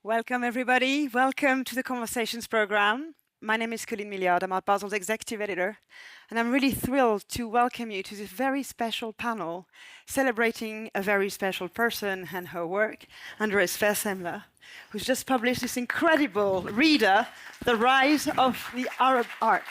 Welcome, everybody. Welcome to the Conversations program. My name is Kaelen Wilson-Goldie. I'm Art Basel's executive editor, and I'm really thrilled to welcome you to this very special panel celebrating a very special person and her work, Andrée Sfeir-Semler, who's just published this incredible reader, The Rise of the Arab Art.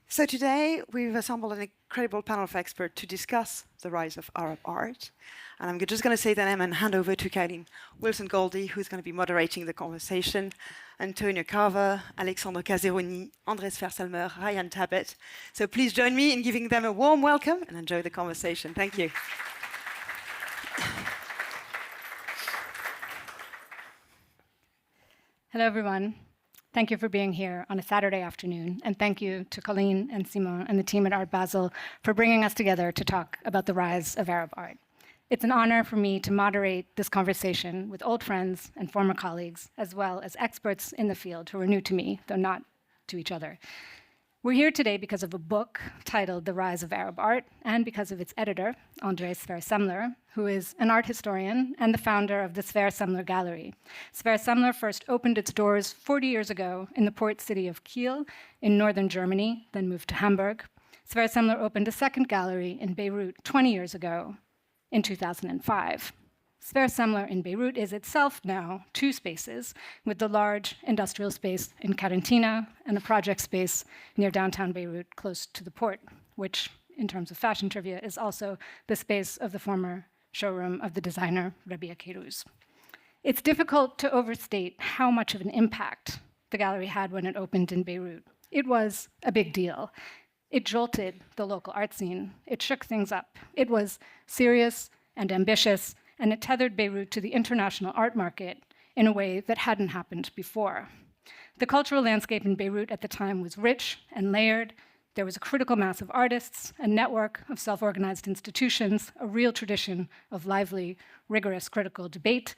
So today, we've assembled an incredible panel of experts to discuss the rise of Arab art. And I'm just going to say the name and hand over to Kaelen Wilson-Goldie, who's going to be moderating the conversation, Antonia Carver, Alexandre Kazerouni, Andrée Sfeir-Semler, Rayyane Tabet. So please join me in giving them a warm welcome and enjoy the conversation. Thank you. Hello, everyone. Thank you for being here on a Saturday afternoon, and thank you to Colleen and Simon and the team at Art Basel for bringing us together to talk about the rise of Arab art. It's an honor for me to moderate this conversation with old friends and former colleagues, as well as experts in the field who are new to me, though not to each other. We're here today because of a book titled The Rise of Arab Art, and because of its editor, Andrée Sfeir-Semler, who is an art historian and the founder of the Sfeir-Semler Gallery. Sfeir-Semler first opened its doors 40 years ago in the port city of Kiel in northern Germany, then moved to Hamburg. Sfeir-Semler opened a second gallery in Beirut 20 years ago in 2005. Sfeir-Semler in Beirut is itself now two spaces, with the large industrial space in Carentina and a project space near downtown Beirut close to the port, which, in terms of fashion trivia, is also the space of the former showroom of the designer Rabia Kairouz. It's difficult to overstate how much of an impact the gallery had when it opened in Beirut. It was a big deal. It jolted the local art scene. It shook things up. It was serious and ambitious, and it tethered Beirut to the international art market in a way that hadn't happened before. The cultural landscape in Beirut at the time was rich and layered. There was a critical mass of artists, a network of self-organized institutions, a real tradition of lively, rigorous critical debate,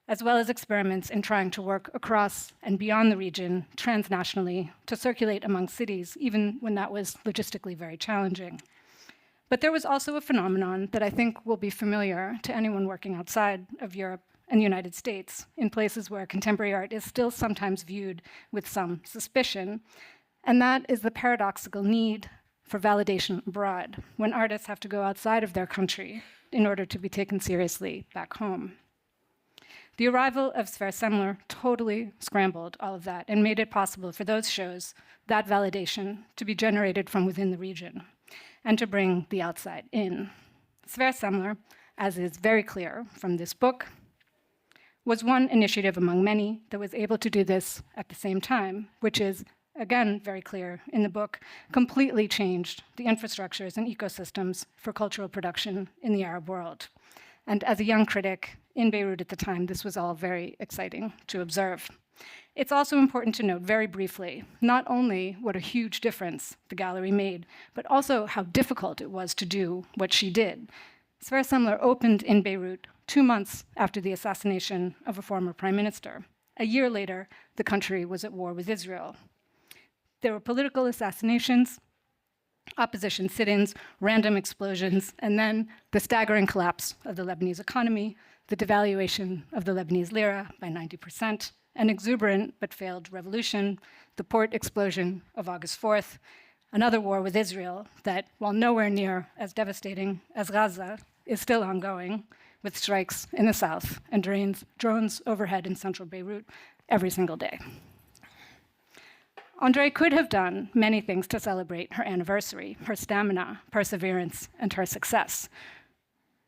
as well as experiments in trying to work across and beyond the region transnationally to circulate among cities, even when that was logistically very challenging. But there was also a phenomenon that I think will be familiar to anyone working outside of Europe and the United States, in places where contemporary art is still sometimes viewed with some suspicion, and that is the paradoxical need for validation abroad, when artists have to go outside of their country in order to be taken seriously back home. The arrival of Sfeir-Semler totally scrambled all of that and made it possible for those shows, that validation, to be generated from within the region and to bring the outside in. Sfeir-Semler, as is very clear from this book, was one initiative among many that was able to do this at the same time, which is, again, very clear in the book, completely changed the infrastructures and ecosystems for cultural production in the Arab world. And as a young critic in Beirut at the time, this was all very exciting to observe. It's also important to note very briefly, not only what a huge difference the gallery made, but also how difficult it was to do what she did. Sfeir-Semler opened in Beirut 2 months after the assassination of a former prime minister. A year later, the country was at war with Israel. There were political assassinations, opposition sit-ins, random explosions, and then the staggering collapse of the Lebanese economy, the devaluation of the Lebanese lira by 90%, an exuberant but failed revolution, the port explosion of August 4th, another war with Israel that, while nowhere near as devastating as Gaza, is still ongoing, with strikes in the south and drones overhead in central Beirut every single day. Andrée could have done many things to celebrate her anniversary, her stamina, perseverance, and her success.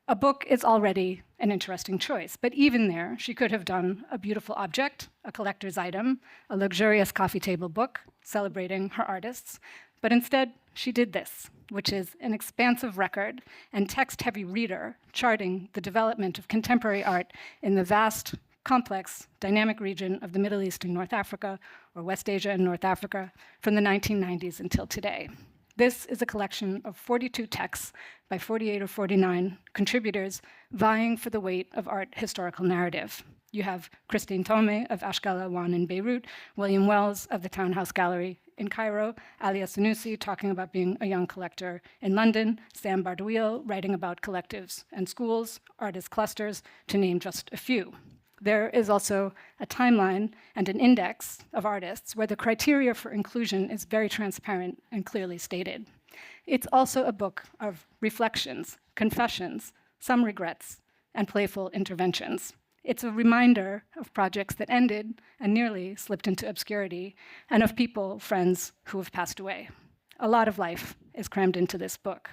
A book is already an interesting choice, but even there, she could have done a beautiful object, a collector's item, a luxurious coffee table book celebrating her artists, but instead, she did this, which is an expansive record and text-heavy reader charting the development of contemporary art in the vast, complex, dynamic region of the Middle East and North Africa, or West Asia and North Africa, from the 1990s until today. This is a collection of 42 texts by 48 or 49 contributors vying for the weight of art historical narrative. You have Christine Thome of Ashgala One in Beirut, William Wells of the Townhouse Gallery in Cairo, Alia Sanusi talking about being a young collector in London, Sam Bardouil writing about collectives and schools, artist clusters, to name just a few. There is also a timeline and an index of artists where the criteria for inclusion is very transparent and clearly stated. It's also a book of reflections, confessions, some regrets, and playful interventions. It's a reminder of projects that ended and nearly slipped into obscurity, and of people, friends, who have passed away. A lot of life is crammed into this book.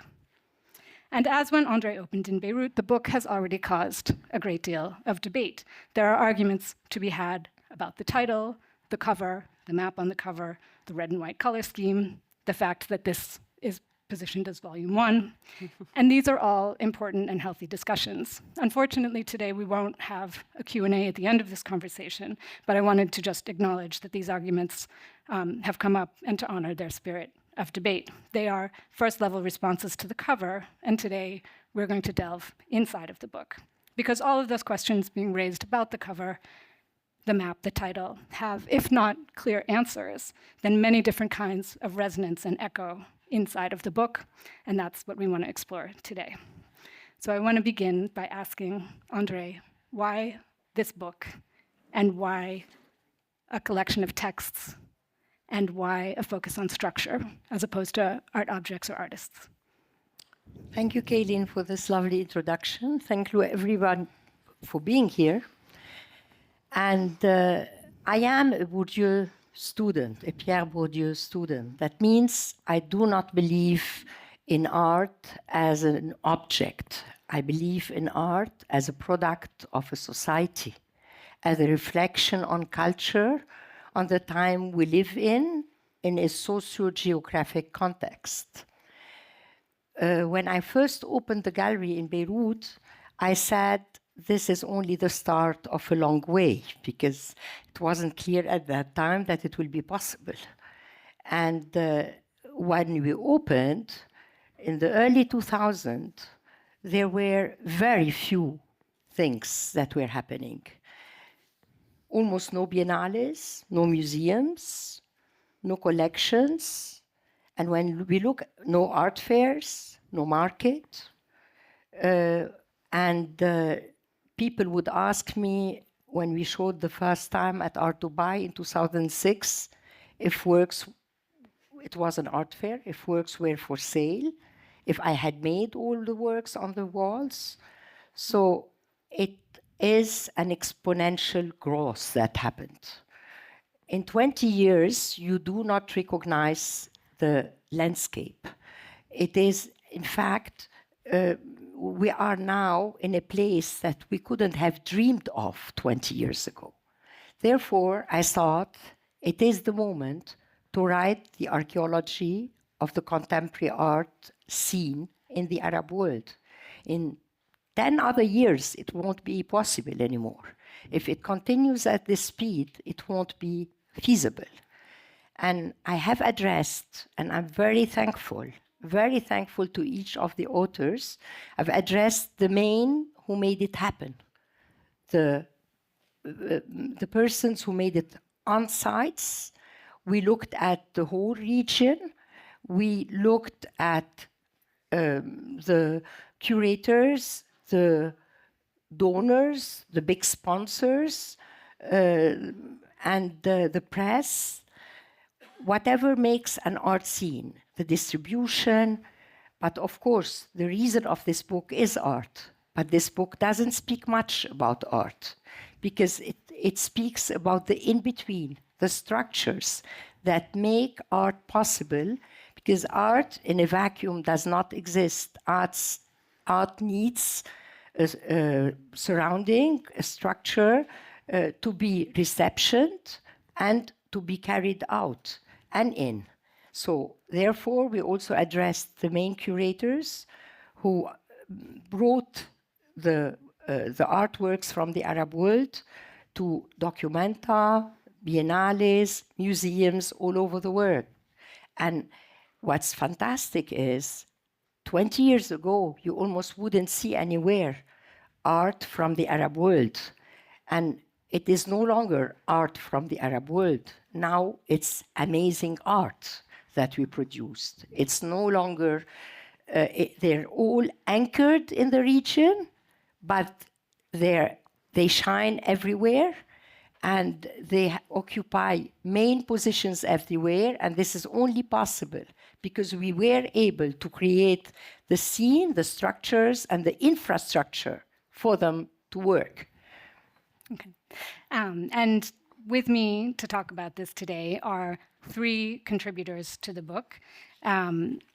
And as when Andrée opened in Beirut, the book has already caused a great deal of debate. There are arguments to be had about the title, the cover, the map on the cover, the red and white color scheme, the fact that this is positioned as volume 1. And these are all important and healthy discussions. Unfortunately, today we won't have a Q&A at the end of this conversation, but I wanted to just acknowledge that these arguments have come up and to honor their spirit of debate. They are first-level responses to the cover, and today we're going to delve inside of the book. Because all of those questions being raised about the cover, the map, the title, have, if not clear answers, then many different kinds of resonance and echo inside of the book, and that's what we want to explore today. So I want to begin by asking Andrée, why this book, and why a collection of texts, and why a focus on structure as opposed to art objects or artists? Thank you, Kaelen, for this lovely introduction. Thank you, everyone, for being here. And I am a Bourdieu student, a Pierre Bourdieu student. That means I do not believe in art as an object. I believe in art as a product of a society, as a reflection on culture, on the time we live in a socio-geographic context. When I first opened the gallery in Beirut, I said, this is only the start of a long way, because it wasn't clear at that time that it will be possible. And when we opened, in the early 2000s, there were very few things that were happening. Almost no biennials, no museums, no collections. And when we look, no art fairs, no market. People would ask me when we showed the first time at Art Dubai in 2006, if works, it was an art fair, if works were for sale, if I had made all the works on the walls. So it is an exponential growth that happened. In 20 years, you do not recognize the landscape. It is, in fact, we are now in a place that we couldn't have dreamed of 20 years ago. Therefore, I thought it is the moment to write the archaeology of the contemporary art scene in the Arab world. In 10 other years, it won't be possible anymore. If it continues at this speed, it won't be feasible. And I have addressed, and I'm very thankful to each of the authors. I've addressed the main who made it happen, the persons who made it on sites. We looked at the whole region. We looked at the curators, the donors, the big sponsors, and the press, whatever makes an art scene, the distribution. But of course, the reason of this book is art. But this book doesn't speak much about art, because it speaks about the in-between, the structures that make art possible, because art in a vacuum does not exist. Art needs a surrounding, a structure to be receptioned and to be carried out and in. So therefore, we also addressed the main curators who brought the artworks from the Arab world to documenta, biennales, museums all over the world. And what's fantastic is 20 years ago, you almost wouldn't see anywhere art from the Arab world. And it is no longer art from the Arab world. now it's amazing art that we produced. It's no longer, they're all anchored in the region, but they shine everywhere, and they occupy main positions everywhere, and this is only possible because we were able to create the scene, the structures, and the infrastructure for them to work. Okay. And with me to talk about this today are three contributors to the book.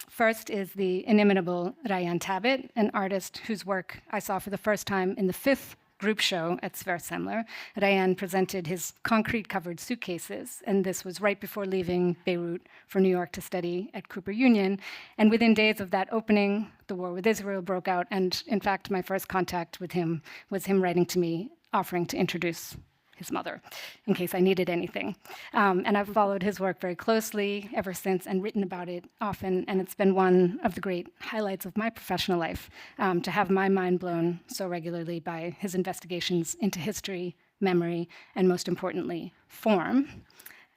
First is the inimitable Rayyane Tabet, an artist whose work I saw for the first time in the 5th group show at Sfeir-Semler. Rayyane presented his concrete-covered suitcases, and this was right before leaving Beirut for New York to study at Cooper Union. And within days of that opening, the war with Israel broke out, and in fact, my first contact with him was him writing to me, offering to introduce his mother, in case I needed anything. And I've followed his work very closely ever since and written about it often, and it's been one of the great highlights of my professional life, to have my mind blown so regularly by his investigations into history, memory, and most importantly, form.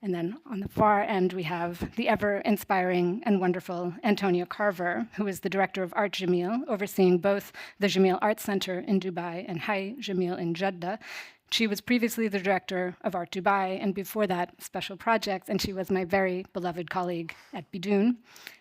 And then on the far end, we have the ever-inspiring and wonderful Antonia Carver, who is the director of Art Jameel, overseeing both the Jameel Art Center in Dubai and Rayyane Jameel in Jeddah. She was previously the director of Art Dubai, and before that, Special Projects, and she was my very beloved colleague at Bidoun.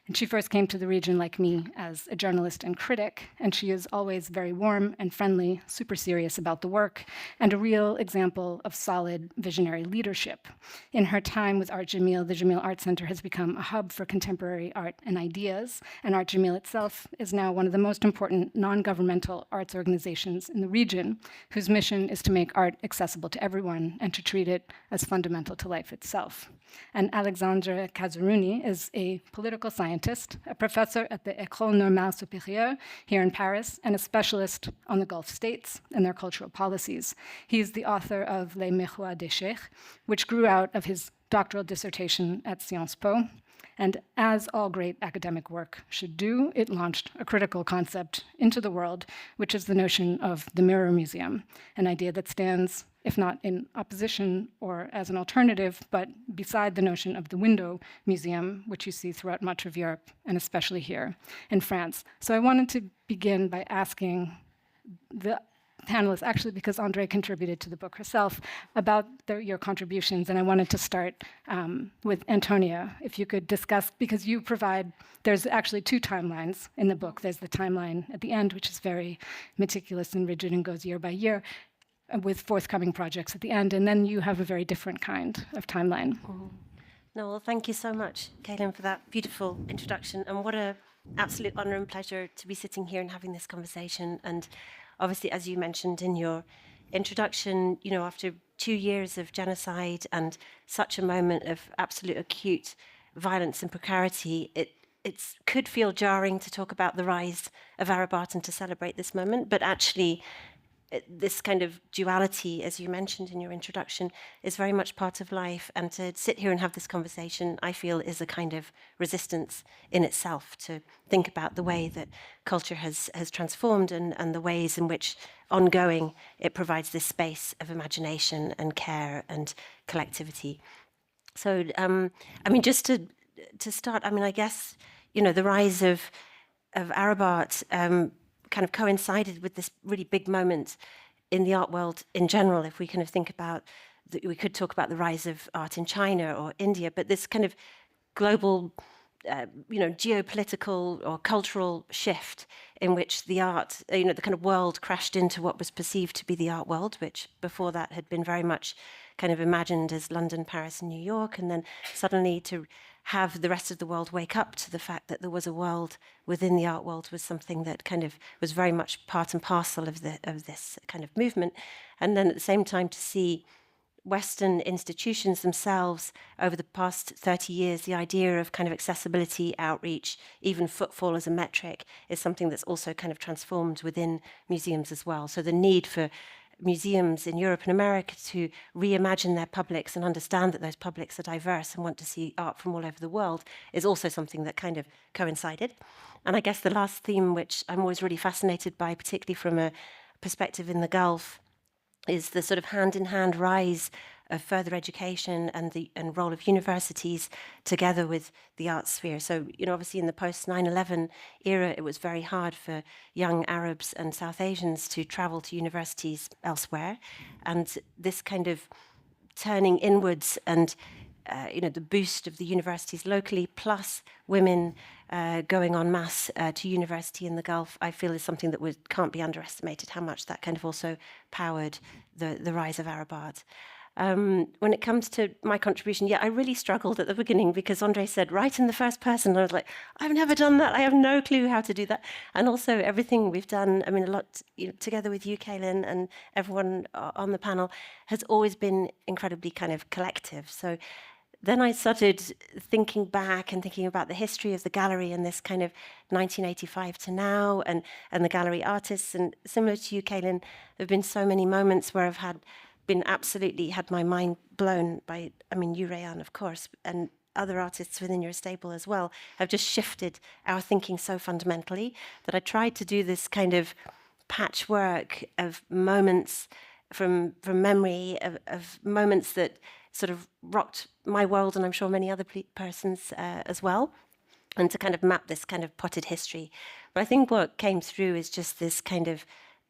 And she first came to the region like me as a journalist and critic, and she is always very warm and friendly, super serious about the work, and a real example of solid visionary leadership. In her time with Art Jameel, the Jameel Art Center has become a hub for contemporary art and ideas, and Art Jameel itself is now one of the most important non-governmental arts organizations in the region, whose mission is to make art accessible to everyone and to treat it as fundamental to life itself. And Alexandre Kazerouni is a political scientist, a professor at the École Normale Supérieure here in Paris, and a specialist on the Gulf states and their cultural policies. He is the author of Les Miroirs des Cheikhs, which grew out of his doctoral dissertation at Sciences Po. And as all great academic work should do, it launched a critical concept into the world, which is the notion of the mirror museum, an idea that stands, if not in opposition or as an alternative, but beside the notion of the window museum, which you see throughout much of Europe, and especially here in France. So I wanted to begin by asking the panelists, actually because Andrée contributed to the book herself, about your contributions, and I wanted to start with Antonia, if you could discuss, because you provide, there's actually two timelines in the book. There's the timeline at the end, which is very meticulous and rigid and goes year by year, with forthcoming projects at the end, and then you have a very different kind of timeline. Mm-hmm. No, well, thank you so much, Kaelen, for that beautiful introduction, and what an absolute honor and pleasure to be sitting here and having this conversation. And obviously, as you mentioned in your introduction, you know, after 2 years of genocide and such a moment of absolute acute violence and precarity, it could feel jarring to talk about the rise of Arab art and to celebrate this moment, but actually this kind of duality, as you mentioned in your introduction, is very much part of life. And to sit here and have this conversation, I feel, is a kind of resistance in itself, to think about the way that culture has transformed and the ways in which ongoing it provides this space of imagination and care and collectivity. So, I mean, just to start, I mean, I guess, you know, the rise of Arab art kind of coincided with this really big moment in the art world in general. If we kind of think about, we could talk about the rise of art in China or India, but this kind of global, you know, geopolitical or cultural shift in which the art, you know, the kind of world crashed into what was perceived to be the art world, which before that had been very much kind of imagined as London, Paris, and New York, and then suddenly to have the rest of the world wake up to the fact that there was a world within the art world was something that kind of was very much part and parcel of this kind of movement. And then at the same time to see Western institutions themselves over the past 30 years, the idea of kind of accessibility, outreach, even footfall as a metric is something that's also kind of transformed within museums as well. So the need for museums in Europe and America to reimagine their publics and understand that those publics are diverse and want to see art from all over the world is also something that kind of coincided. And I guess the last theme, which I'm always really fascinated by, particularly from a perspective in the Gulf, is the sort of hand-in-hand rise further education and the role of universities together with the art sphere. So, obviously in the post 9/11 era, it was very hard for young Arabs and South Asians to travel to universities elsewhere. And this kind of turning inwards and the boost of the universities locally, plus women going en masse to university in the Gulf, I feel is something that can't be underestimated, how much that kind of also powered the rise of Arab art. When it comes to my contribution, I really struggled at the beginning because Andrée said, write in the first person. I was like, I've never done that. I have no clue how to do that. And also everything we've done, a lot together with you, Kaelen, and everyone on the panel has always been incredibly kind of collective. So then I started thinking back and thinking about the history of the gallery and this kind of 1985 to now and the gallery artists. And similar to you, Kaelen, there have been so many moments where I've absolutely had my mind blown by, you, Rayyane, of course, and other artists within your stable as well, have just shifted our thinking so fundamentally that I tried to do this kind of patchwork of moments from memory, of moments that sort of rocked my world, and I'm sure many other persons as well, and to kind of map this kind of potted history. But I think what came through is just this kind of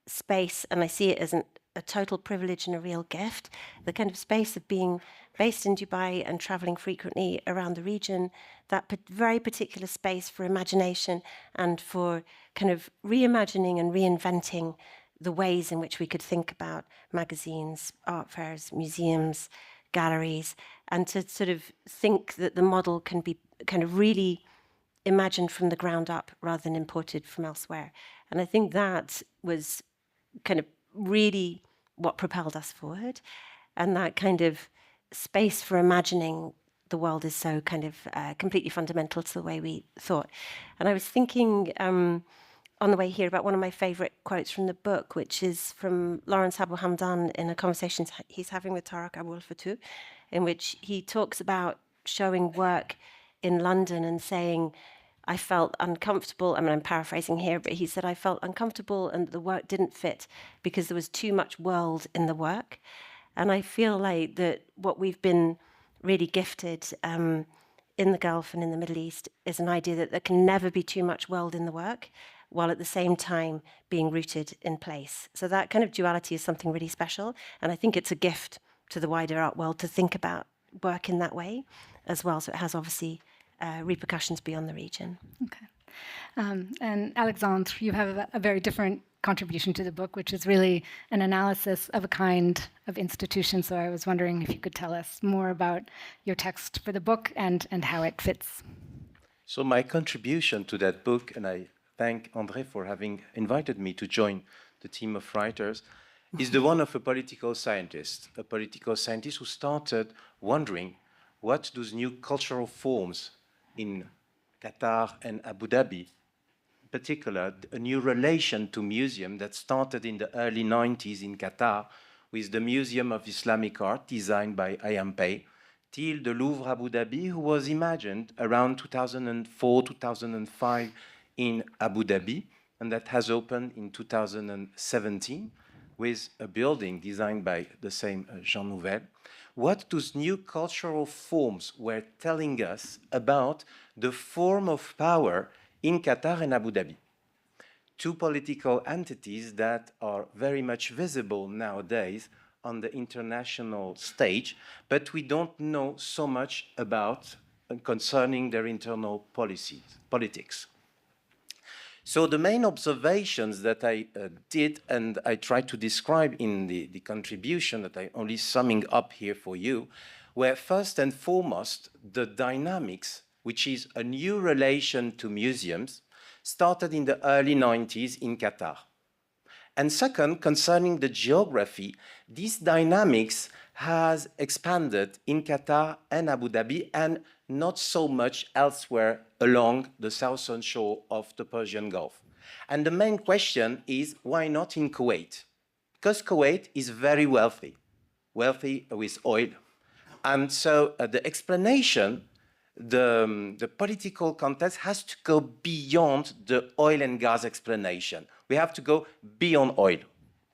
space, and I see it as a total privilege and a real gift, the kind of space of being based in Dubai and traveling frequently around the region, that very particular space for imagination and for kind of reimagining and reinventing the ways in which we could think about magazines, art fairs, museums, galleries, and to sort of think that the model can be kind of really imagined from the ground up rather than imported from elsewhere. And I think that was kind of really what propelled us forward. And that kind of space for imagining the world is so kind of completely fundamental to the way we thought. And I was thinking on the way here about one of my favorite quotes from the book, which is from Lawrence Abu Hamdan in a conversation he's having with Tarek Abou El-Fatou, in which he talks about showing work in London and saying, I felt uncomfortable. I'm paraphrasing here, but he said, I felt uncomfortable and the work didn't fit because there was too much world in the work. And I feel like that what we've been really gifted in the Gulf and in the Middle East is an idea that there can never be too much world in the work, while at the same time being rooted in place. So that kind of duality is something really special. And I think it's a gift to the wider art world to think about work in that way as well. So it has obviously repercussions beyond the region. Okay. And Alexandre, you have a very different contribution to the book, which is really an analysis of a kind of institution. So I was wondering if you could tell us more about your text for the book and how it fits. So my contribution to that book, and I thank Andrée for having invited me to join the team of writers, is the one of a political scientist who started wondering what those new cultural forms in Qatar and Abu Dhabi, in particular, a new relation to museum that started in the early 90s in Qatar with the Museum of Islamic Art designed by Ayam, till the Louvre Abu Dhabi, who was imagined around 2004, 2005 in Abu Dhabi, and that has opened in 2017 with a building designed by the same Jean Nouvel. What those new cultural forms were telling us about the form of power in Qatar and Abu Dhabi. Two political entities that are very much visible nowadays on the international stage, but we don't know so much about concerning their internal politics. So the main observations that I did, and I tried to describe in the contribution that I'm only summing up here for you, were first and foremost the dynamics, which is a new relation to museums, started in the early 90s in Qatar. And second, concerning the geography, this dynamics has expanded in Qatar and Abu Dhabi and not so much elsewhere along the southern shore of the Persian Gulf. And the main question is, why not in Kuwait? Because Kuwait is very wealthy with oil. And so the explanation, the political context has to go beyond the oil and gas explanation. We have to go beyond oil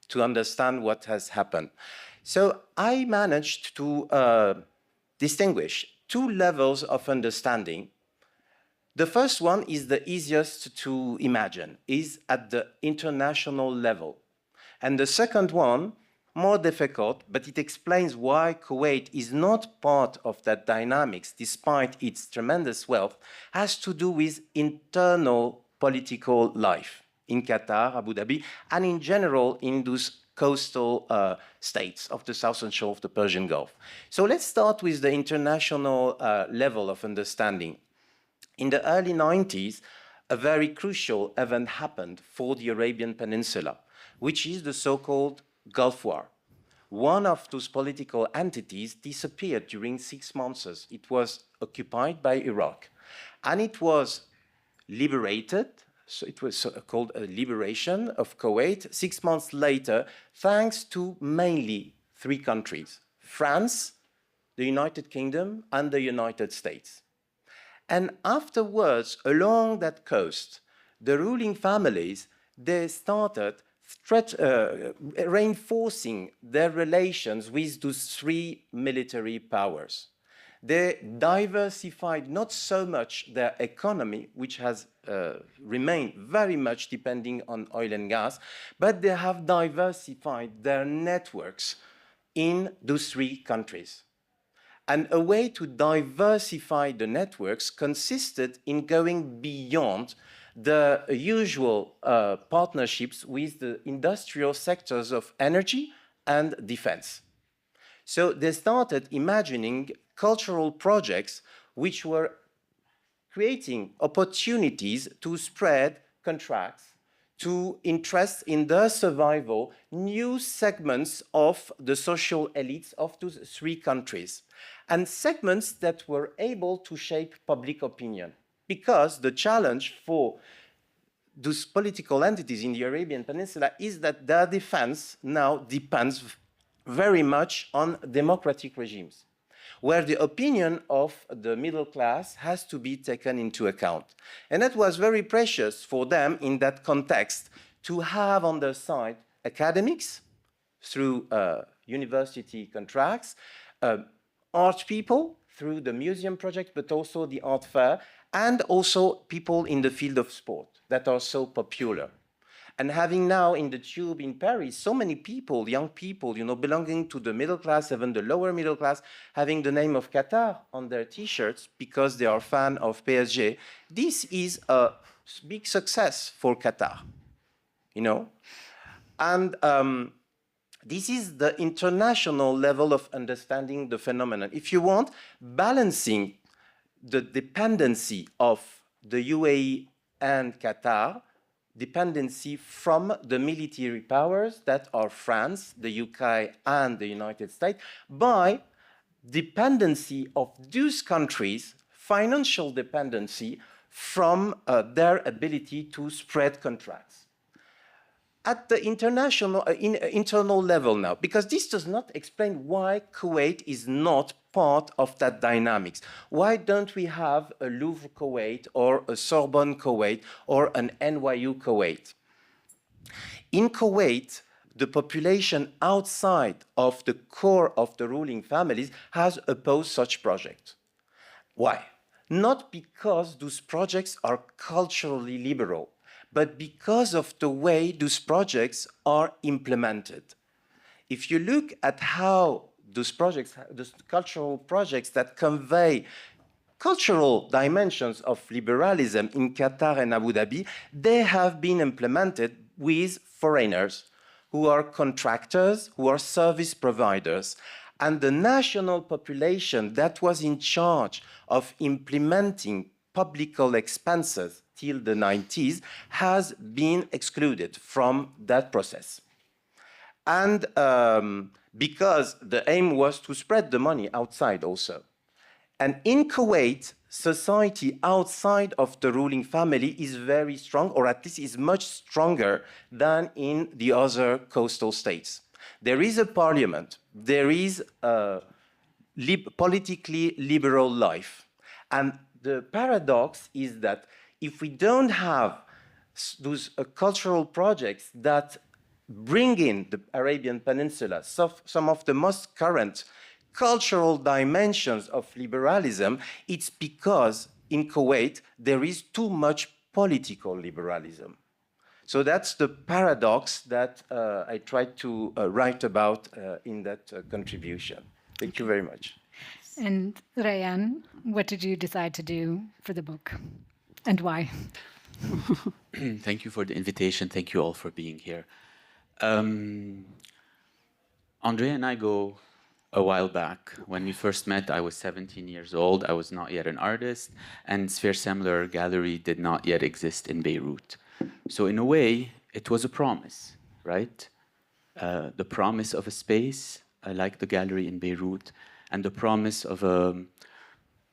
to understand what has happened. So I managed to distinguish two levels of understanding. The first one is the easiest to imagine, is at the international level. And the second one, more difficult, but it explains why Kuwait is not part of that dynamics, despite its tremendous wealth, has to do with internal political life in Qatar, Abu Dhabi, and in general in those coastal states of the southern shore of the Persian Gulf. So let's start with the international level of understanding. In the early 90s, a very crucial event happened for the Arabian Peninsula, which is the so-called Gulf War. One of those political entities disappeared during 6 months. It was occupied by Iraq, and it was liberated. So it was called a liberation of Kuwait 6 months later, thanks to mainly 3 countries: France, the United Kingdom, and the United States. And afterwards, along that coast, the ruling families, they started reinforcing their relations with those 3 military powers. They diversified not so much their economy, which has remained very much depending on oil and gas, but they have diversified their networks in those 3 countries. And a way to diversify the networks consisted in going beyond the usual partnerships with the industrial sectors of energy and defense. So they started imagining cultural projects which were creating opportunities to spread contracts, to interest in the survival new segments of the social elites of those 3 countries, and segments that were able to shape public opinion. Because the challenge for those political entities in the Arabian Peninsula is that their defense now depends very much on democratic regimes, where the opinion of the middle class has to be taken into account. And that was very precious for them in that context to have on their side academics through university contracts, art people through the museum project, but also the art fair, and also people in the field of sport that are so popular. And having now in the tube in Paris, so many people, young people, you know, belonging to the middle class, even the lower middle class, having the name of Qatar on their T-shirts because they are fan of PSG. This is a big success for Qatar, you know. And this is the international level of understanding the phenomenon. If you want, balancing the dependency of the UAE and Qatar, dependency from the military powers that are France, the UK, and the United States, by dependency of those countries, financial dependency from their ability to spread contracts. At the internal level now, because this does not explain why Kuwait is not part of that dynamics. Why don't we have a Louvre Kuwait or a Sorbonne Kuwait or an NYU Kuwait? In Kuwait, the population outside of the core of the ruling families has opposed such projects. Why? Not because those projects are culturally liberal, but because of the way those projects are implemented. If you look at how those projects, those cultural projects that convey cultural dimensions of liberalism in Qatar and Abu Dhabi, they have been implemented with foreigners who are contractors, who are service providers. And the national population that was in charge of implementing public expenses till the 90s has been excluded from that process. And because the aim was to spread the money outside also. And in Kuwait, society outside of the ruling family is very strong, or at least is much stronger than in the other coastal states. There is a parliament, there is a politically liberal life. And the paradox is that if we don't have those cultural projects that bring in the Arabian Peninsula, some of the most current cultural dimensions of liberalism, it's because in Kuwait there is too much political liberalism. So that's the paradox that I tried to write about in that contribution. Thank you very much. And Rayyane, what did you decide to do for the book, and why? Thank you for the invitation. Thank you all for being here. Andrée and I go a while back. When we first met, I was 17 years old. I was not yet an artist, and Sfeir-Semler Gallery did not yet exist in Beirut. So in a way, it was a promise, right? The promise of a space like the gallery in Beirut, and the promise of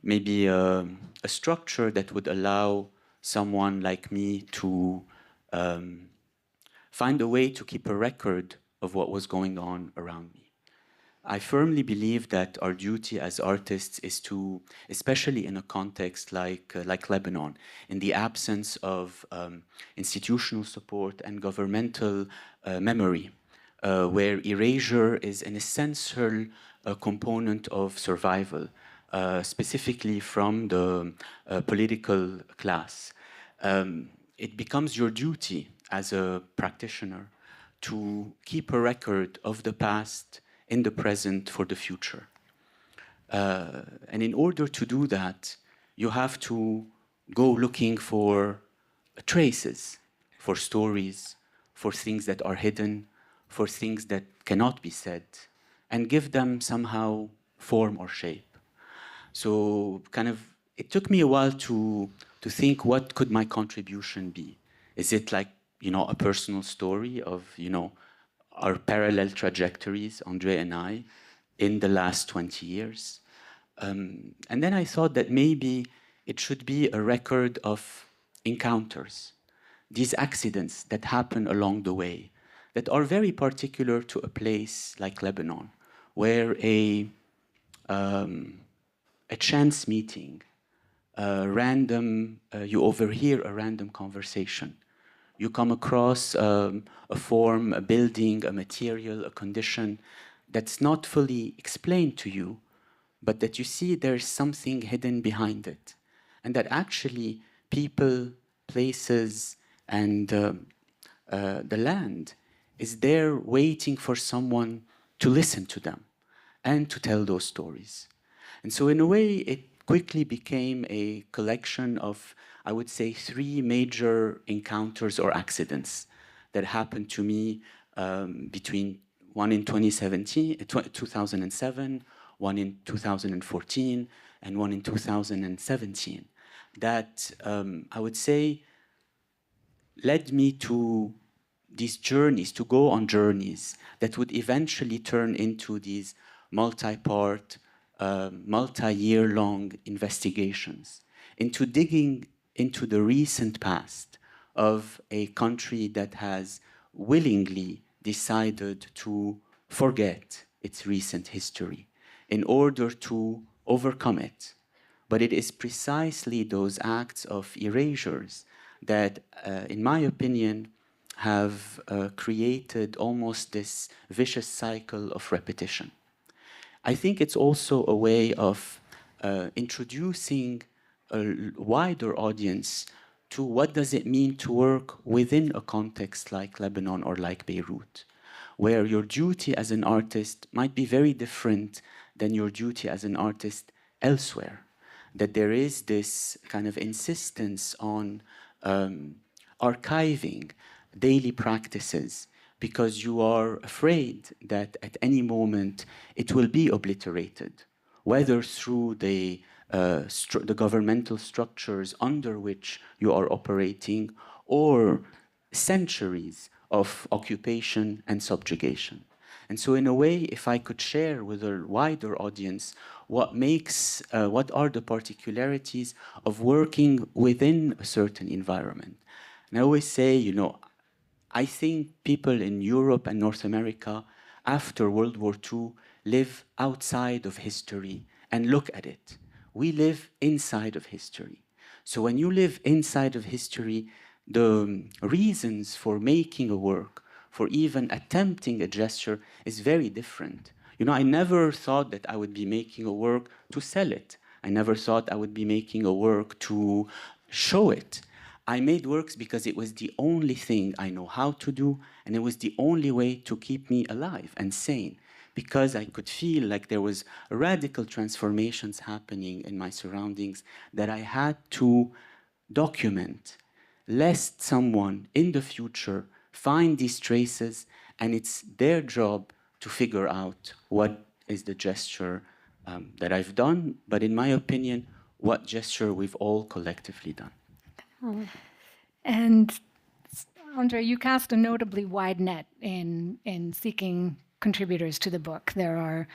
maybe a structure that would allow someone like me to find a way to keep a record of what was going on around me. I firmly believe that our duty as artists is to, especially in a context like Lebanon, in the absence of institutional support and governmental memory, where erasure is an essential component of survival, specifically from the political class. It becomes your duty as a practitioner to keep a record of the past in the present for the future. And in order to do that, you have to go looking for traces, for stories, for things that are hidden, for things that cannot be said, and give them somehow form or shape. So it took me a while to think, what could my contribution be? Is it like, a personal story of, our parallel trajectories, Andrée and I, in the last 20 years? And then I thought that maybe it should be a record of encounters, these accidents that happen along the way, that are very particular to a place like Lebanon, where a chance meeting, you overhear a random conversation. You come across a form, a building, a material, a condition that's not fully explained to you, but that you see there's something hidden behind it. And that actually people, places, and the land is there waiting for someone to listen to them and to tell those stories. And so in a way, it quickly became a collection of, I would say, 3 major encounters or accidents that happened to me between one in 2007, one in 2014, and one in 2017, that I would say led me to these journeys, to go on journeys that would eventually turn into these multi-part, multi-year-long investigations into digging into the recent past of a country that has willingly decided to forget its recent history in order to overcome it. But it is precisely those acts of erasures that, in my opinion, have created almost this vicious cycle of repetition. I think it's also a way of introducing a wider audience to what does it mean to work within a context like Lebanon or like Beirut, where your duty as an artist might be very different than your duty as an artist elsewhere. That there is this kind of insistence on archiving daily practices because you are afraid that at any moment it will be obliterated, whether through the governmental structures under which you are operating or centuries of occupation and subjugation. And so in a way, if I could share with a wider audience what are the particularities of working within a certain environment. And I always say, I think people in Europe and North America after World War II live outside of history and look at it. We live inside of history. So when you live inside of history, the reasons for making a work, for even attempting a gesture is very different. You know, I never thought that I would be making a work to sell it. I never thought I would be making a work to show it. I made works because it was the only thing I know how to do, and it was the only way to keep me alive and sane, because I could feel like there was radical transformations happening in my surroundings that I had to document, lest someone in the future find these traces, and it's their job to figure out what is the gesture that I've done, but in my opinion, what gesture we've all collectively done. And Andrée, you cast a notably wide net in seeking contributors to the book. There are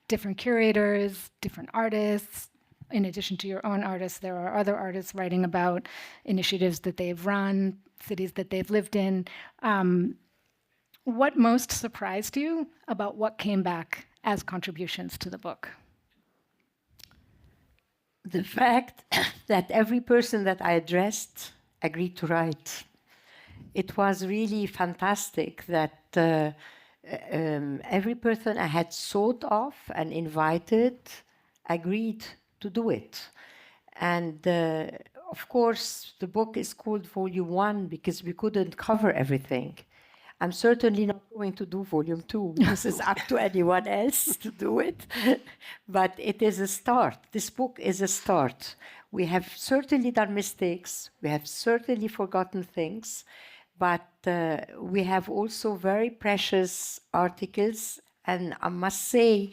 different curators, different artists. In addition to your own artists, there are other artists writing about initiatives that they've run, cities that they've lived in. What most surprised you about what came back as contributions to the book? The fact that every person that I addressed agreed to write. It was really fantastic that every person I had thought of and invited agreed to do it. And of course, the book is called Volume 1 because we couldn't cover everything. I'm certainly not going to do Volume 2. This is up to anyone else to do it. But it is a start. This book is a start. We have certainly done mistakes. We have certainly forgotten things. But we have also very precious articles. And I must say,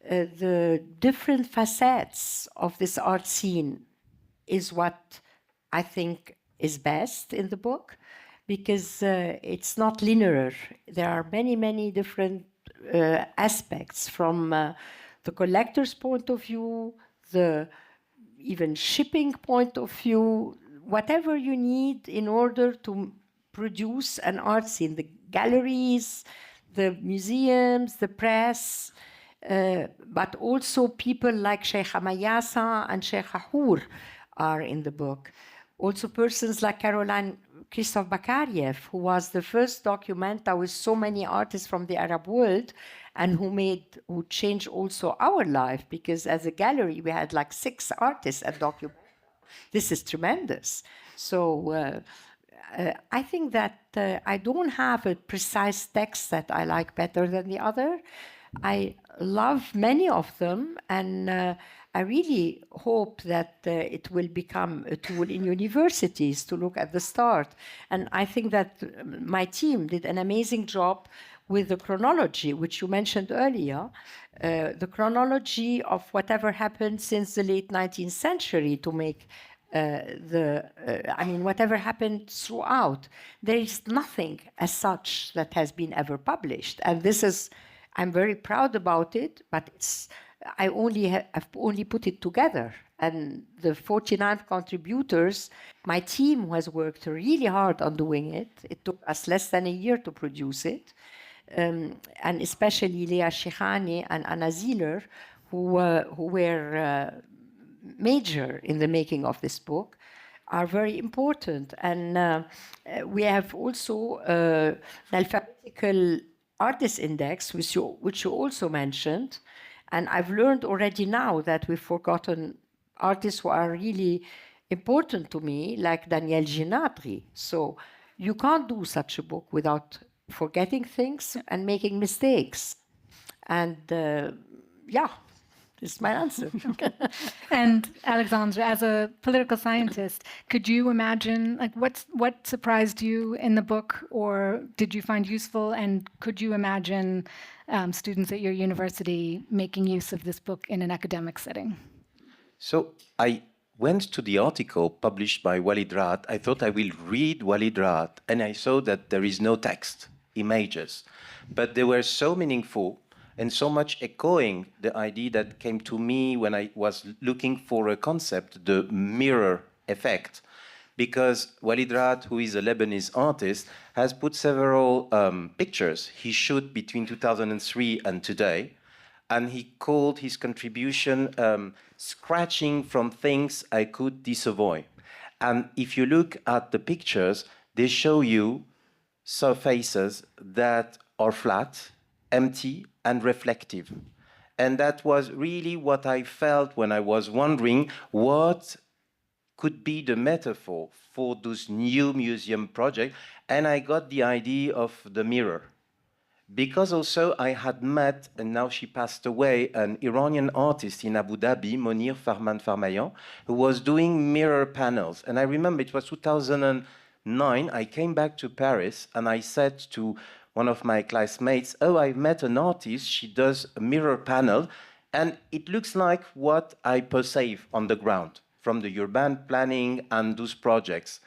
the different facets of this art scene is what I think is best in the book, because it's not linear. There are many, many different aspects from the collector's point of view, the even shipping point of view, whatever you need in order to produce an art scene, the galleries, the museums, the press, but also people like Sheikha Mayasa and Sheikha Hour are in the book. Also persons like Caroline Christoph Bakariev, who was the first documenter with so many artists from the Arab world, and who changed also our life, because as a gallery we had like 6 artists at document. This is tremendous. So I think that I don't have a precise text that I like better than the other. I love many of them, and I really hope that it will become a tool in universities to look at the start. And I think that my team did an amazing job with the chronology, which you mentioned earlier, the chronology of whatever happened since the late 19th century to make whatever happened throughout. There is nothing as such that has been ever published. And this is, I'm very proud about it, but I've only put it together. And the 49 contributors, my team has worked really hard on doing it. It took us less than a year to produce it. And especially Leah Shikhani and Anna Zieler, who were major in the making of this book, are very important. And we have also an alphabetical artist index, which you also mentioned. And I've learned already now that we've forgotten artists who are really important to me, like Daniel Ginatri. So you can't do such a book without forgetting things and making mistakes. And this is my answer. And Alexandre, as a political scientist, could you imagine, like, what surprised you in the book, or did you find useful? And could you imagine students at your university making use of this book in an academic setting? So I went to the article published by Walid Raat. I thought I will read Walid Raat, and I saw that there is no text, images, but they were so meaningful and so much echoing the idea that came to me when I was looking for a concept, the mirror effect. Because Walid Raat, who is a Lebanese artist, has put several pictures he shot between 2003 and today, and he called his contribution scratching from things I could disavow. And if you look at the pictures, they show you surfaces that are flat, empty, and reflective. And that was really what I felt when I was wondering what could be the metaphor for those new museum projects. And I got the idea of the mirror. Because also I had met, and now she passed away, an Iranian artist in Abu Dhabi, Monir Farman Farmayan, who was doing mirror panels. And I remember it was 2009, I came back to Paris and I said to one of my classmates, oh, I met an artist, she does a mirror panel, and it looks like what I perceive on the ground from the urban planning and those projects.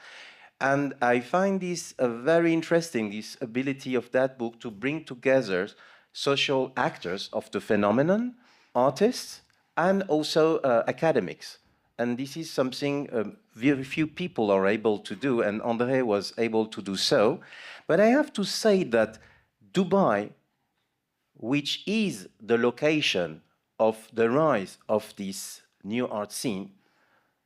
And I find this very interesting, this ability of that book to bring together social actors of the phenomenon, artists, and also academics. And this is something very few people are able to do, and Andrée was able to do so. But I have to say that Dubai, which is the location of the rise of this new art scene,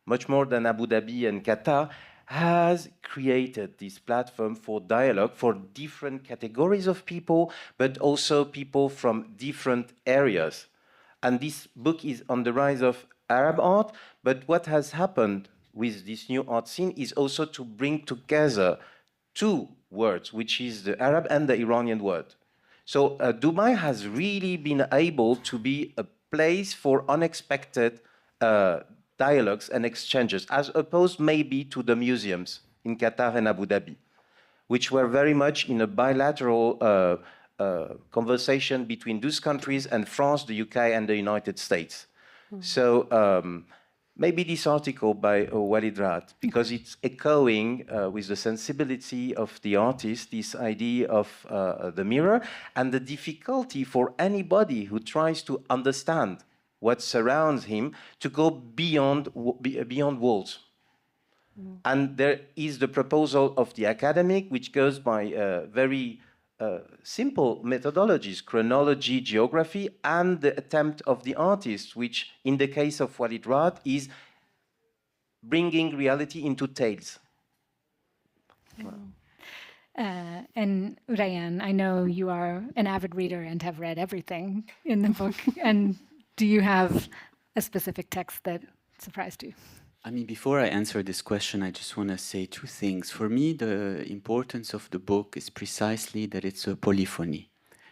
much more than Abu Dhabi and Qatar, has created this platform for dialogue for different categories of people, but also people from different areas. And this book is on the rise of Arab art, but what has happened with this new art scene is also to bring together two words, which is the Arab and the Iranian word. So Dubai has really been able to be a place for unexpected dialogues and exchanges, as opposed maybe to the museums in Qatar and Abu Dhabi, which were very much in a bilateral conversation between those countries and France, the UK, and the United States. So maybe this article by Walid Raad, because it's echoing with the sensibility of the artist, this idea of the mirror, and the difficulty for anybody who tries to understand what surrounds him to go beyond walls. And there is the proposal of the academic, which goes by very simple methodologies, chronology, geography, and the attempt of the artist, which in the case of Walid Raad is bringing reality into tales. And Rayyane, I know you are an avid reader and have read everything in the book. And do you have a specific text that surprised you? I mean, before I answer this question, I just want to say two things. For me, the importance of the book is precisely that it's a polyphony.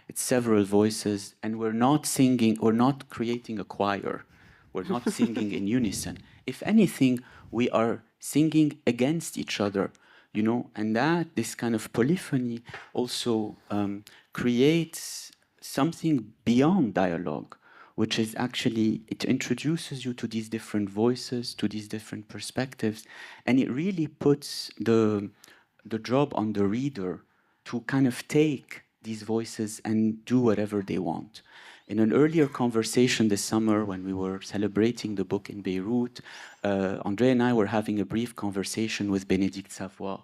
It's several voices, and we're not singing, we're not creating a choir. We're not singing in unison. If anything, we are singing against each other, you know, and that this kind of polyphony also creates something beyond dialogue, which is actually, it introduces you to these different voices, to these different perspectives, and it really puts the job on the reader to kind of take these voices and do whatever they want. In an earlier conversation this summer, when we were celebrating the book in Beirut, Andrée and I were having a brief conversation with Bénédicte Savoy,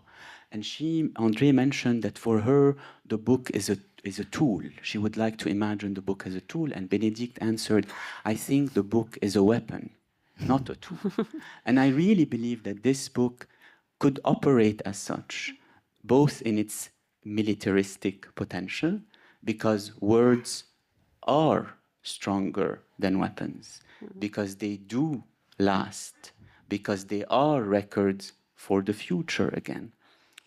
and Andrée mentioned that for her, the book is a tool. She would like to imagine the book as a tool, and Bénédicte answered, I think the book is a weapon, not a tool. And I really believe that this book could operate as such, both in its militaristic potential, because words are stronger than weapons, because they do last, because they are records for the future again.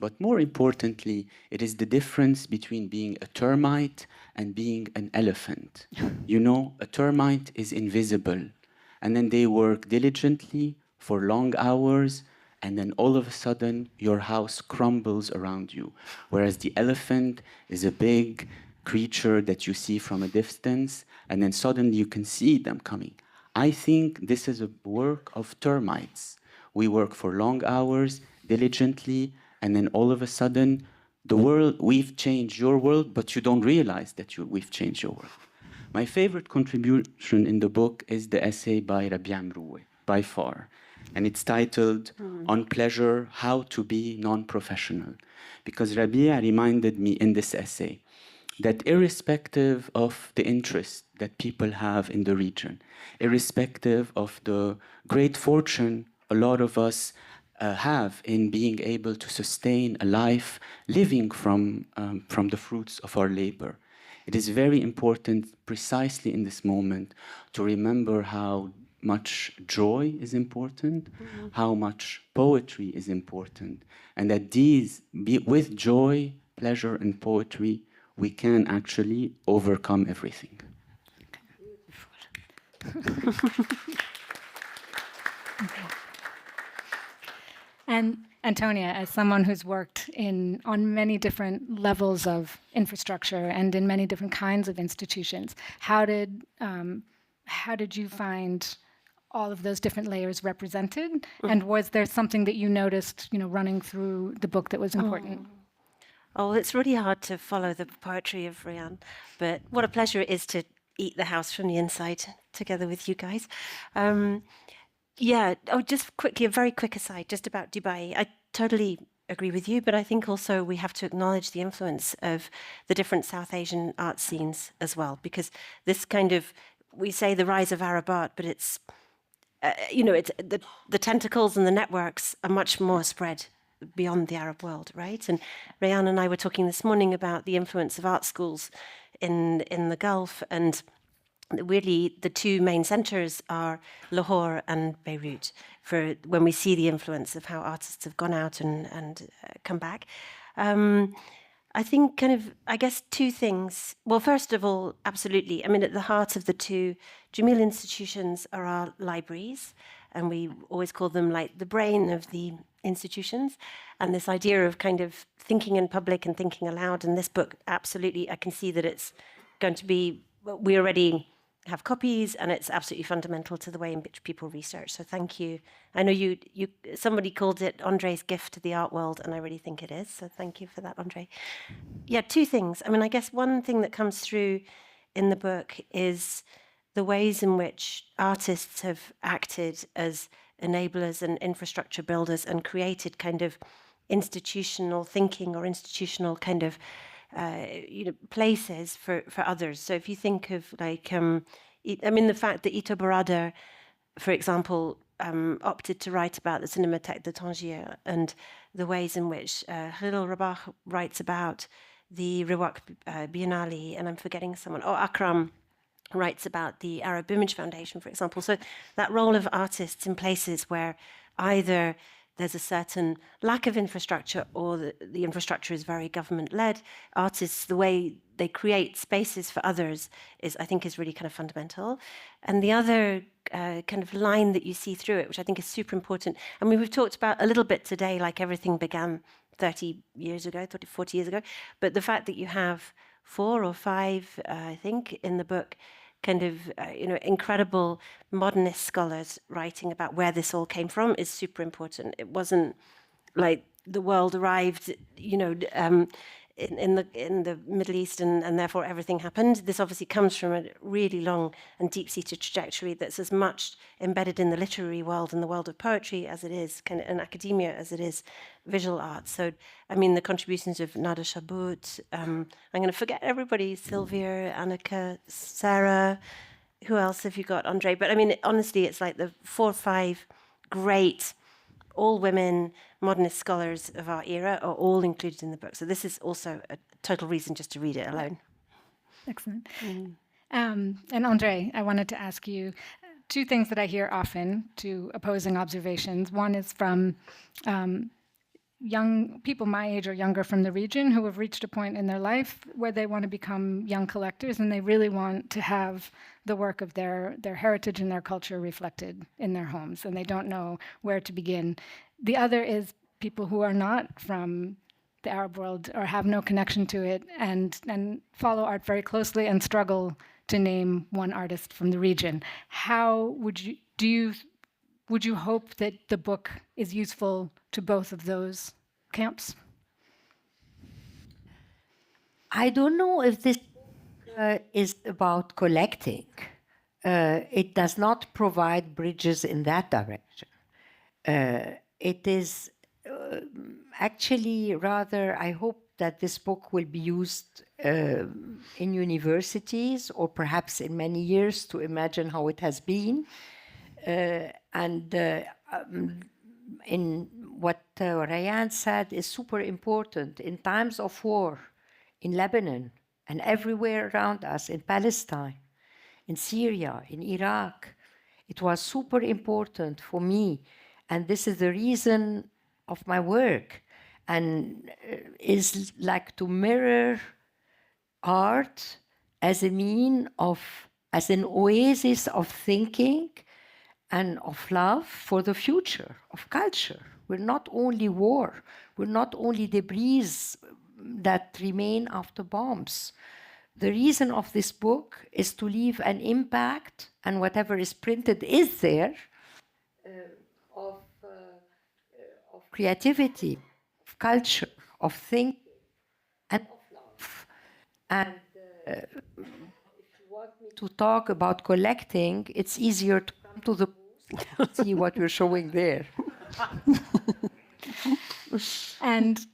But more importantly, it is the difference between being a termite and being an elephant. You know, a termite is invisible, and then they work diligently for long hours, and then all of a sudden, your house crumbles around you. Whereas the elephant is a big creature that you see from a distance, and then suddenly you can see them coming. I think this is a work of termites. We work for long hours, diligently, and then all of a sudden, the world, we've changed your world, but you don't realize that we've changed your world. My favorite contribution in the book is the essay by Rabi'a Mroué, by far. And it's titled, On Pleasure, How to Be Non-Professional. Because Rabi'a reminded me in this essay that irrespective of the interest that people have in the region, irrespective of the great fortune a lot of us have in being able to sustain a life living from the fruits of our labor. It is very important precisely in this moment to remember how much joy is important, how much poetry is important, and that with joy, pleasure, and poetry, we can actually overcome everything. And Antonia, as someone who's worked on many different levels of infrastructure and in many different kinds of institutions, how did you find all of those different layers represented? And was there something that you noticed, running through the book that was important? Oh, it's really hard to follow the poetry of Rayyane, but what a pleasure it is to eat the house from the inside together with you guys. Just quickly, a very quick aside, just about Dubai. I totally agree with you, but I think also we have to acknowledge the influence of the different South Asian art scenes as well, because this kind of, we say the rise of Arab art, but it's, it's the tentacles and the networks are much more spread beyond the Arab world, right? And Rayyane and I were talking this morning about the influence of art schools in the Gulf, and really the two main centres are Lahore and Beirut, for when we see the influence of how artists have gone out and come back. I think I guess two things. Well, first of all, absolutely. I mean, at the heart of the two Jameel institutions are our libraries, and we always call them like the brain of the institutions. And this idea of kind of thinking in public and thinking aloud. And this book, absolutely, I can see that it's going to be, we already have copies, and it's absolutely fundamental to the way in which people research. So thank you. I know you somebody called it Andrée's gift to the art world, and I really think it is. So thank you for that, Andrée. Yeah, two things. I mean, I guess one thing that comes through in the book is the ways in which artists have acted as enablers and infrastructure builders and created kind of institutional thinking or institutional kind of places for others. So if you think of the fact that Ito Barada, for example, opted to write about the Cinémathèque de Tangier and the ways in which Khalil Rabah writes about the Riwak Biennale, and I'm forgetting someone, Akram writes about the Arab Image Foundation, for example. So that role of artists in places where either there's a certain lack of infrastructure or the infrastructure is very government-led, artists, the way they create spaces for others I think is really kind of fundamental. And the other kind of line that you see through it, which I think is super important, I mean, we've talked about a little bit today, like everything began 30 years ago, 30, 40 years ago, but the fact that you have 4 or 5, I think, in the book, kind of, incredible modernist scholars writing about where this all came from is super important. It wasn't like the world arrived, in the Middle East and therefore everything happened. This obviously comes from a really long and deep-seated trajectory that's as much embedded in the literary world and the world of poetry as it is kind of in academia as it is visual art. So, I mean, the contributions of Nada Shabut, I'm going to forget everybody, Sylvia, Annika, Sarah, who else have you got, Andrée? But I mean, honestly, it's like the 4 or 5 great all women modernist scholars of our era are all included in the book. So this is also a total reason just to read it alone. Excellent. And Andrée, I wanted to ask you 2 things that I hear often, 2 opposing observations. One is from young people my age or younger from the region who have reached a point in their life where they want to become young collectors and they really want to have the work of their heritage and their culture reflected in their homes, and they don't know where to begin. The other is people who are not from the Arab world or have no connection to it and follow art very closely and struggle to name one artist from the region. How would you hope that the book is useful to both of those camps? I don't know if this is about collecting. It does not provide bridges in that direction. It is actually rather, I hope that this book will be used in universities or perhaps in many years to imagine how it has been. what Rayyane said is super important. In times of war, in Lebanon, and everywhere around us, in Palestine, in Syria, in Iraq, it was super important for me. And this is the reason of my work. And is like to mirror art as a as an oasis of thinking and of love for the future, of culture. We're not only war, we're not only debris that remain after bombs. The reason of this book is to leave an impact, and whatever is printed is there, of creativity, of culture, of thinking, and of love. And if you want me to talk about collecting, it's easier to come to the booth, see what we're showing there. And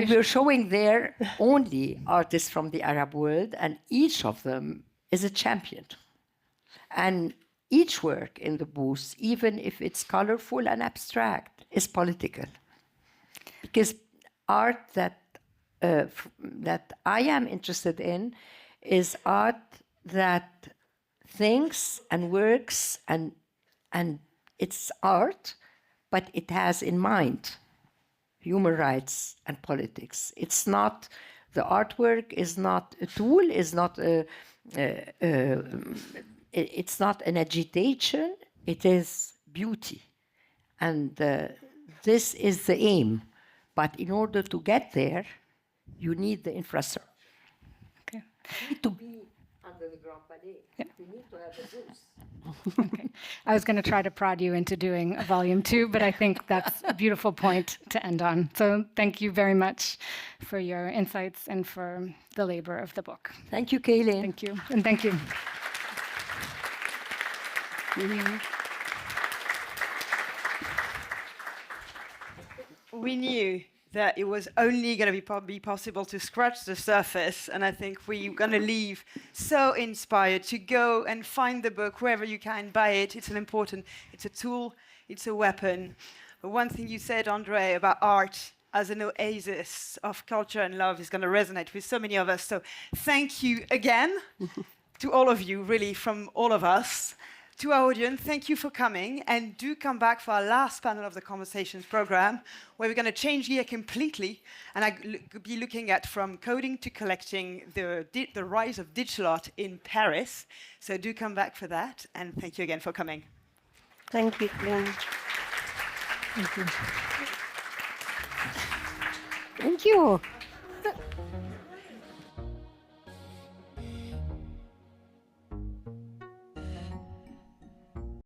we're showing there only artists from the Arab world, and each of them is a champion. And each work in the booth, even if it's colorful and abstract, is political. Because art that I am interested in is art that thinks and works, and it's art, but it has in mind human rights and politics. It's not, the artwork is not a tool, is not it's not an agitation, it is beauty. And this is the aim. But in order to get there, you need the infrastructure. Okay. You need to be under the Grand Palais. Yeah. You need to have a booth. Okay. I was going to try to prod you into doing a volume 2, but I think that's a beautiful point to end on. So thank you very much for your insights and for the labor of the book. Thank you, Kaelen. Thank you. And thank you. We knew that it was only going to be possible to scratch the surface, and I think we're going to leave so inspired to go and find the book wherever you can, buy it. It's a tool, it's a weapon. But one thing you said, Andrée, about art as an oasis of culture and love is going to resonate with so many of us. So thank you again to all of you, really, from all of us. To our audience, thank you for coming, and do come back for our last panel of the Conversations program, where we're going to change gear completely, and I'll be looking at from coding to collecting the rise of digital art in Paris. So do come back for that, and thank you again for coming. Thank you. Thank you.